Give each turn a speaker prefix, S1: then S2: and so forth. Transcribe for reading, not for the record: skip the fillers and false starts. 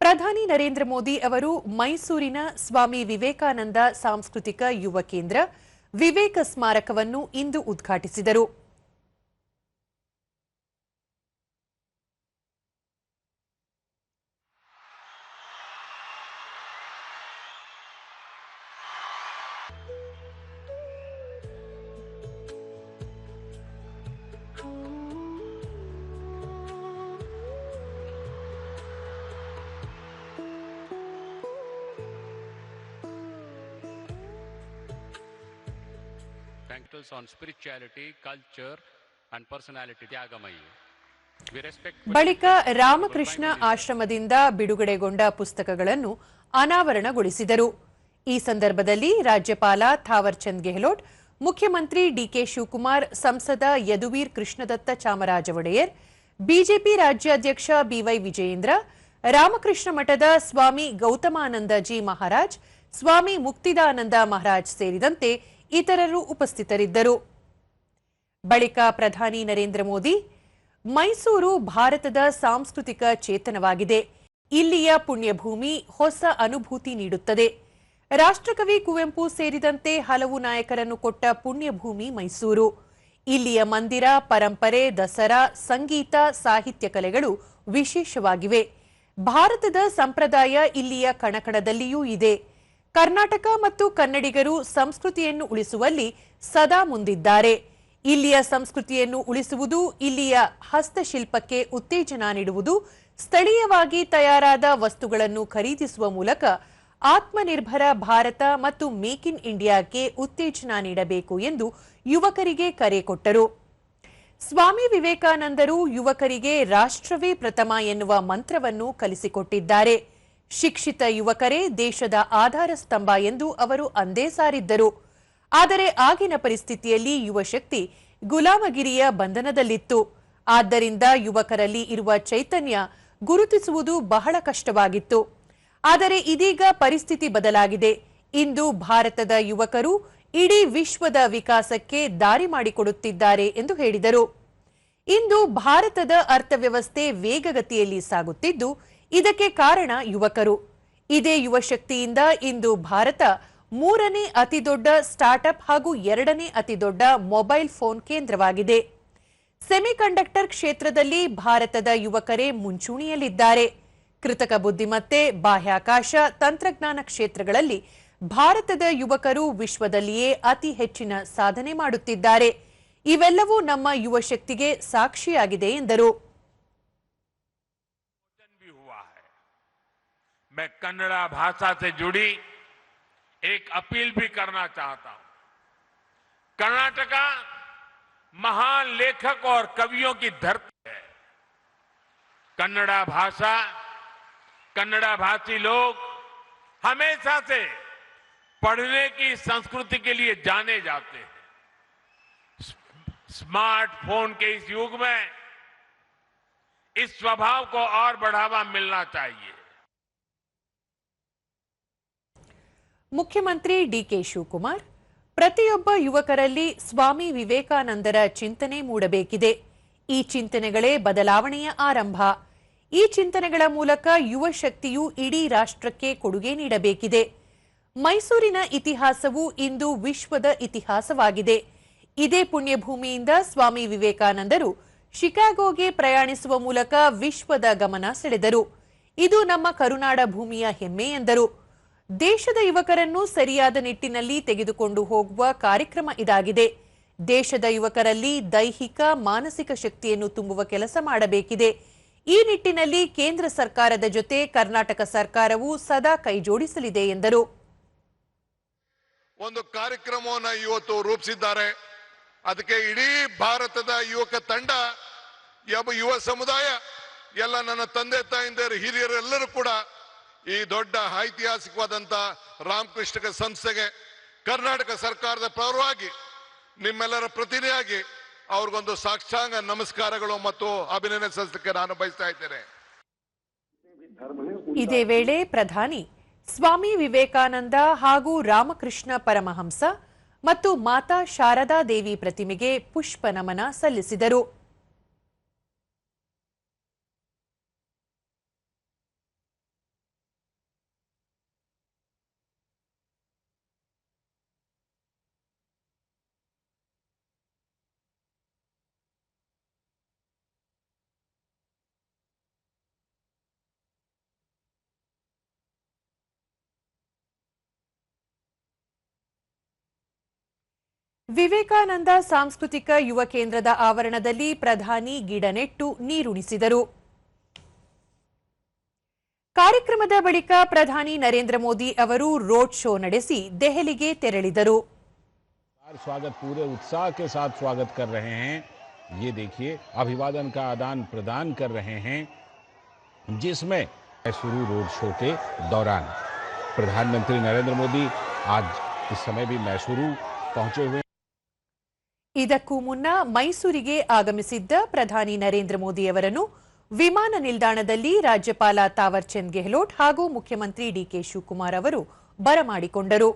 S1: ಪ್ರಧಾನಿ ನರೇಂದ್ರ ಮೋದಿ ಅವರು ಮೈಸೂರಿನ ಸ್ವಾಮಿ ವಿವೇಕಾನಂದ ಸಾಂಸ್ಕೃತಿಕ ಯುವ ಕೇಂದ್ರ ವಿವೇಕ ಸ್ಮಾರಕವನ್ನು ಇಂದು ಉದ್ಘಾಟಿಸಿದರು.
S2: on spirituality, culture and personality Tyagamayi.
S1: ಬಳಿಕ ರಾಮಕೃಷ್ಣ ಆಶ್ರಮದಿಂದ ಬಿಡುಗಡೆಗೊಂಡ ಪುಸ್ತಕಗಳನ್ನು ಅನಾವರಣಗೊಳಿಸಿದರು. ಈ ಸಂದರ್ಭದಲ್ಲಿ ರಾಜ್ಯಪಾಲ ಥಾವರ್ ಚಂದ್ ಗೆಹ್ಲೋಟ್, ಮುಖ್ಯಮಂತ್ರಿ ಡಿಕೆ ಶಿವಕುಮಾರ್, ಸಂಸದ ಯದುವೀರ್ ಕೃಷ್ಣದತ್ತ ಚಾಮರಾಜ ಒಡೆಯರ್, ಬಿಜೆಪಿ ರಾಜ್ಯಾಧ್ಯಕ್ಷ ಬಿವೈ ವಿಜಯೇಂದ್ರ, ರಾಮಕೃಷ್ಣ ಮಠದ ಸ್ವಾಮಿ ಗೌತಮಾನಂದಜಿ ಮಹಾರಾಜ್, ಸ್ವಾಮಿ ಮುಕ್ತಿದಾನಂದ ಮಹಾರಾಜ್ ಸೇರಿದಂತೆ ಇತರರು ಉಪಸ್ಥಿತರಿದ್ದರು. ಬಳಿಕ ಪ್ರಧಾನಿ ನರೇಂದ್ರ ಮೋದಿ, ಮೈಸೂರು ಭಾರತದ ಸಾಂಸ್ಕೃತಿಕ ಚೇತನವಾಗಿದೆ. ಇಲ್ಲಿಯ ಪುಣ್ಯಭೂಮಿ ಹೊಸ ಅನುಭೂತಿ ನೀಡುತ್ತದೆ. ರಾಷ್ಟ್ರಕವಿ ಕುವೆಂಪು ಸೇರಿದಂತೆ ಹಲವು ನಾಯಕರನ್ನು ಕೊಟ್ಟ ಪುಣ್ಯಭೂಮಿ ಮೈಸೂರು. ಇಲ್ಲಿಯ ಮಂದಿರ, ಪರಂಪರೆ, ದಸರಾ, ಸಂಗೀತ, ಸಾಹಿತ್ಯ ಕಲೆಗಳು ವಿಶೇಷವಾಗಿವೆ. ಭಾರತದ ಸಂಪ್ರದಾಯ ಇಲ್ಲಿಯ ಕಣಕಣದಲ್ಲಿಯೂ ಇದೆ. ಕರ್ನಾಟಕ ಮತ್ತು ಕನ್ನಡಿಗರು ಸಂಸ್ಕೃತಿಯನ್ನು ಉಳಿಸುವಲ್ಲಿ ಸದಾ ಮುಂದಿದ್ದಾರೆ. ಇಲ್ಲಿಯ ಸಂಸ್ಕೃತಿಯನ್ನು ಉಳಿಸುವುದು, ಇಲ್ಲಿಯ ಹಸ್ತಶಿಲ್ಪಕ್ಕೆ ಉತ್ತೇಜನ ನೀಡುವುದು, ಸ್ಥಳೀಯವಾಗಿ ತಯಾರಾದ ವಸ್ತುಗಳನ್ನು ಖರೀದಿಸುವ ಮೂಲಕ ಆತ್ಮನಿರ್ಭರ ಭಾರತ ಮತ್ತು ಮೇಕ್ ಇನ್ ಇಂಡಿಯಾಕ್ಕೆ ಉತ್ತೇಜನ ನೀಡಬೇಕು ಎಂದು ಯುವಕರಿಗೆ ಕರೆ ಕೊಟ್ಟರು. ಸ್ವಾಮಿ ವಿವೇಕಾನಂದರು ಯುವಕರಿಗೆ ರಾಷ್ಟ್ರವೇ ಪ್ರಥಮ ಎನ್ನುವ ಮಂತ್ರವನ್ನು ಕಲಿಸಿಕೊಟ್ಟಿದ್ದಾರೆ. ಶಿಕ್ಷಿತ ಯುವಕರೇ ದೇಶದ ಆಧಾರ ಸ್ತಂಭ ಎಂದು ಅವರು ಅಂದೇ ಸಾರಿದ್ದರು. ಆದರೆ ಆಗಿನ ಪರಿಸ್ಥಿತಿಯಲ್ಲಿ ಯುವಶಕ್ತಿ ಗುಲಾಮಗಿರಿಯ ಬಂಧನದಲ್ಲಿತ್ತು. ಆದ್ದರಿಂದ ಯುವಕರಲ್ಲಿ ಇರುವ ಚೈತನ್ಯ ಗುರುತಿಸುವುದು ಬಹಳ ಕಷ್ಟವಾಗಿತ್ತು. ಆದರೆ ಇದೀಗ ಪರಿಸ್ಥಿತಿ ಬದಲಾಗಿದೆ. ಇಂದು ಭಾರತದ ಯುವಕರು ಇಡೀ ವಿಶ್ವದ ವಿಕಾಸಕ್ಕೆ ದಾರಿ ಮಾಡಿಕೊಡುತ್ತಿದ್ದಾರೆ ಎಂದು ಹೇಳಿದರು. ಇಂದು ಭಾರತದ ಅರ್ಥವ್ಯವಸ್ಥೆ ವೇಗಗತಿಯಲ್ಲಿ ಸಾಗುತ್ತಿದ್ದು, ಇದಕ್ಕೆ ಕಾರಣ ಯುವಕರು. ಇದೇ ಯುವಶಕ್ತಿಯಿಂದ ಇಂದು ಭಾರತ 3ನೇ ಅತಿದೊಡ್ಡ ಸ್ಟಾರ್ಟ್ಅಪ್ ಹಾಗೂ 2ನೇ ಅತಿದೊಡ್ಡ ಮೊಬೈಲ್ ಫೋನ್ ಕೇಂದ್ರವಾಗಿದೆ. ಸೆಮಿಕಂಡಕ್ಟರ್ ಕ್ಷೇತ್ರದಲ್ಲಿ ಭಾರತದ ಯುವಕರೇ ಮುಂಚೂಣಿಯಲ್ಲಿದ್ದಾರೆ. ಕೃತಕ ಬುದ್ಧಿಮತ್ತೆ, ಬಾಹ್ಯಾಕಾಶ, ತಂತ್ರಜ್ಞಾನ ಕ್ಷೇತ್ರಗಳಲ್ಲಿ ಭಾರತದ ಯುವಕರು ವಿಶ್ವದಲ್ಲಿಯೇ ಅತಿ ಹೆಚ್ಚಿನ ಸಾಧನೆ ಮಾಡುತ್ತಿದ್ದಾರೆ. ಇವೆಲ್ಲವೂ ನಮ್ಮ ಯುವಶಕ್ತಿಗೆ ಸಾಕ್ಷಿಯಾಗಿದೆ ಎಂದರು.
S3: मैं कन्नड़ा भाषा से जुड़ी एक अपील भी करना चाहता हूं. कर्नाटका महान लेखक और कवियों की धरती है. कन्नड़ा भाषा, कन्नड़ा भाषी लोग हमेशा से पढ़ने की संस्कृति के लिए जाने जाते हैं. स्मार्टफोन के इस युग में इस स्वभाव को और बढ़ावा मिलना चाहिए.
S1: ಮುಖ್ಯಮಂತ್ರಿ ಡಿಕೆ ಶಿವಕುಮಾರ್, ಪ್ರತಿಯೊಬ್ಬ ಯುವಕರಲ್ಲಿ ಸ್ವಾಮಿ ವಿವೇಕಾನಂದರ ಚಿಂತನೆ ಮೂಡಬೇಕಿದೆ. ಈ ಚಿಂತನೆಗಳೇ ಬದಲಾವಣೆಯ ಆರಂಭ. ಈ ಚಿಂತನೆಗಳ ಮೂಲಕ ಯುವ ಶಕ್ತಿಯು ಇಡೀ ರಾಷ್ಟ್ರಕ್ಕೆ ಕೊಡುಗೆ ನೀಡಬೇಕಿದೆ. ಮೈಸೂರಿನ ಇತಿಹಾಸವು ಇಂದು ವಿಶ್ವದ ಇತಿಹಾಸವಾಗಿದೆ. ಇದೇ ಪುಣ್ಯಭೂಮಿಯಿಂದ ಸ್ವಾಮಿ ವಿವೇಕಾನಂದರು ಶಿಕಾಗೋಗೆ ಪ್ರಯಾಣಿಸುವ ಮೂಲಕ ವಿಶ್ವದ ಗಮನ ಸೆಳೆದರು. ಇದು ನಮ್ಮ ಕರುನಾಡ ಭೂಮಿಯ ಹೆಮ್ಮೆ ಎಂದರು. ದೇಶದ ಯುವಕರನ್ನು ಸರಿಯಾದ ನಿಟ್ಟಿನಲ್ಲಿ ತೆಗೆದುಕೊಂಡು ಹೋಗುವ ಕಾರ್ಯಕ್ರಮ ಇದಾಗಿದೆ. ದೇಶದ ಯುವಕರಲ್ಲಿ ದೈಹಿಕ, ಮಾನಸಿಕ ಶಕ್ತಿಯನ್ನು ತುಂಬುವ ಕೆಲಸ ಮಾಡಬೇಕಿದೆ. ಈ ನಿಟ್ಟಿನಲ್ಲಿ ಕೇಂದ್ರ ಸರ್ಕಾರದ ಜೊತೆ ಕರ್ನಾಟಕ ಸರ್ಕಾರವು ಸದಾ ಕೈಜೋಡಿಸಲಿದೆ ಎಂದರು.
S4: ಒಂದು ಕಾರ್ಯಕ್ರಮವನ್ನು ಇವತ್ತು ರೂಪಿಸಿದ್ದಾರೆ. ಅದಕ್ಕೆ ಇಡೀ ಭಾರತದ ಯುವಕ ತಂಡ, ಯುವ ಸಮುದಾಯ, ಎಲ್ಲ ನನ್ನ ತಂದೆ ತಾಯಿಂದರು, ಹಿರಿಯರೆಲ್ಲರೂ ಕೂಡ ಈ ದೊಡ್ಡ ಐತಿಹಾಸಿಕವಾದಂತ ರಾಮಕೃಷ್ಣ ಸಂಸ್ಥೆಗೆ ಕರ್ನಾಟಕ ಸರ್ಕಾರದ ಪರವಾಗಿ ನಿಮ್ಮೆಲ್ಲರ ಪ್ರತಿನಿಧಿಯಾಗಿ ಅವ್ರಿಗೊಂದು ಸಾಷ್ಟಾಂಗ ನಮಸ್ಕಾರಗಳು ಮತ್ತು ಅಭಿನಂದನೆ ಸಲ್ಲಿಸಲಿಕ್ಕೆ ನಾನು ಬಯಸ್ತಾ ಇದ್ದೇನೆ.
S1: ಇದೇ ವೇಳೆ ಪ್ರಧಾನಿ ಸ್ವಾಮಿ ವಿವೇಕಾನಂದ ಹಾಗೂ ರಾಮಕೃಷ್ಣ ಪರಮಹಂಸ ಮತ್ತು ಮಾತಾ ಶಾರದಾ ದೇವಿ ಪ್ರತಿಮೆಗೆ ಪುಷ್ಪ ನಮನ ಸಲ್ಲಿಸಿದರು. ವಿವೇಕಾನಂದ ಸಾಂಸ್ಕೃತಿಕ ಯುವ ಕೇಂದ್ರದ ಆವರಣದಲ್ಲಿ ಪ್ರಧಾನಿ ಗಿಡ ನೆಟ್ಟು ನೀರುಣಿಸಿದರು. ಕಾರ್ಯಕ್ರಮದ ಬಳಿಕ ಪ್ರಧಾನಿ ನರೇಂದ್ರ ಮೋದಿ ಅವರು ರೋಡ್ ಶೋ ನಡೆಸಿ ದೆಹಲಿಗೆ ತೆರಳಿದರು.
S5: स्वागत पूरे उत्साह के साथ स्वागत कर रहे हैं. ये देखिए अभिवादन का आदान प्रदान कर रहे हैं, जिसमें मैसूरू रोड शो के दौरान प्रधानमंत्री नरेंद्र मोदी आज इस समय भी मैसूरू पहुंचे हुए.
S1: ಇದಕ್ಕೂ ಮುನ್ನ ಮೈಸೂರಿಗೆ ಆಗಮಿಸಿದ್ದ ಪ್ರಧಾನಿ ನರೇಂದ್ರ ಮೋದಿ ಅವರನ್ನು ವಿಮಾನ ನಿಲ್ದಾಣದಲ್ಲಿ ರಾಜ್ಯಪಾಲ ತಾವರ್ ಚಂದ್ ಗೆಹ್ಲೋಟ್ ಹಾಗೂ ಮುಖ್ಯಮಂತ್ರಿ ಡಿಕೆ ಶಿವಕುಮಾರ್ ಅವರು ಬರಮಾಡಿಕೊಂಡರು.